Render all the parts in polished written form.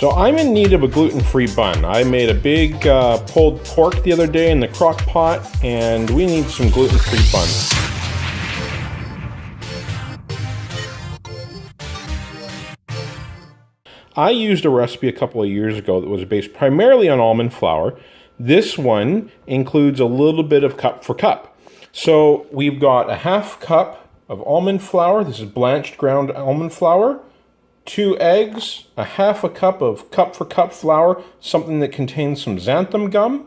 So I'm in need of a gluten-free bun. I made a big pulled pork the other day in the crock pot, and we need some gluten-free buns. I used a recipe a couple of years ago that was based primarily on almond flour. This one includes a little bit of cup for cup. So we've got a half cup of almond flour. This is blanched ground almond flour. 2 eggs, a half a cup of cup for cup flour, something that contains some xanthan gum.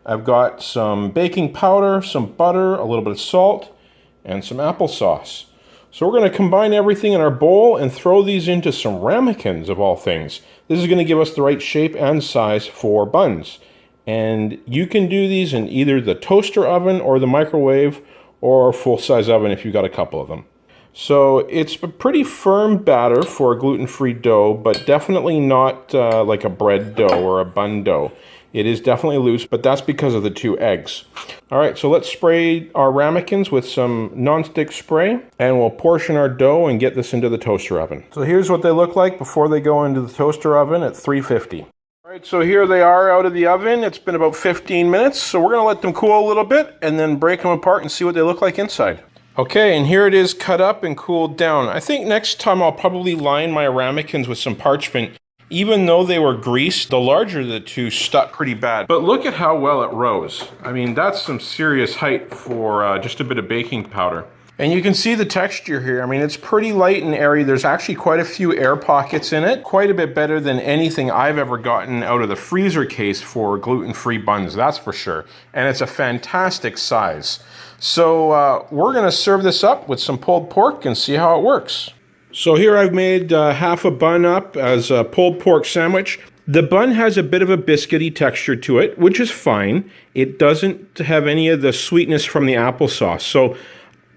I've got some baking powder, some butter, a little bit of salt, and some applesauce. So we're going to combine everything in our bowl and throw these into some ramekins of all things. This is going to give us the right shape and size for buns. And you can do these in either the toaster oven or the microwave or full-size oven if you've got a couple of them. So it's a pretty firm batter for a gluten-free dough, but definitely not like a bread dough or a bun dough. It is definitely loose, but that's because of the 2 eggs. All right, so let's spray our ramekins with some nonstick spray, and we'll portion our dough and get this into the toaster oven. So here's what they look like before they go into the toaster oven at 350. All right, so here they are out of the oven. It's been about 15 minutes, so we're gonna let them cool a little bit and then break them apart and see what they look like inside. Okay, and here it is cut up and cooled down. I think next time I'll probably line my ramekins with some parchment. Even though they were greased, the larger of the 2 stuck pretty bad. But look at how well it rose. I mean, that's some serious height for just a bit of baking powder. And you can see the texture here. I mean, it's pretty light and airy. There's actually quite a few air pockets in it. Quite a bit better than anything I've ever gotten out of the freezer case for gluten-free buns, that's for sure. And it's a fantastic size. So we're gonna serve this up with some pulled pork and see how it works. So here I've made half a bun up as a pulled pork sandwich. The bun has a bit of a biscuity texture to it, which is fine. It doesn't have any of the sweetness from the applesauce. So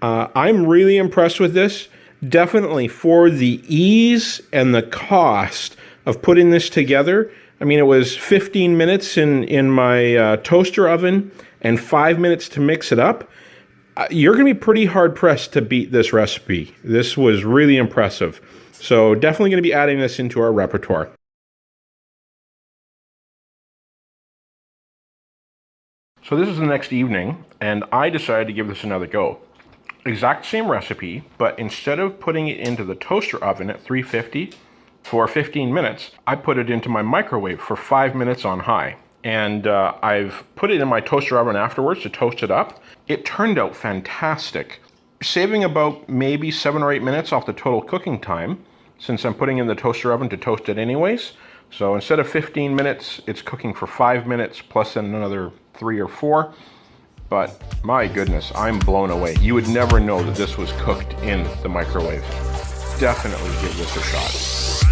I'm really impressed with this. Definitely for the ease and the cost of putting this together. I mean, it was 15 minutes in my toaster oven and 5 minutes to mix it up. You're going to be pretty hard-pressed to beat this recipe. This was really impressive. So definitely going to be adding this into our repertoire. So this is the next evening, and I decided to give this another go. Exact same recipe, but instead of putting it into the toaster oven at 350 for 15 minutes, I put it into my microwave for 5 minutes on high. And I've put it in my toaster oven afterwards to toast it up. It turned out fantastic. Saving about maybe 7 or 8 minutes off the total cooking time, since I'm putting it in the toaster oven to toast it anyways. So instead of 15 minutes, it's cooking for 5 minutes plus another 3 or 4. But my goodness, I'm blown away. You would never know that this was cooked in the microwave. Definitely give this a shot.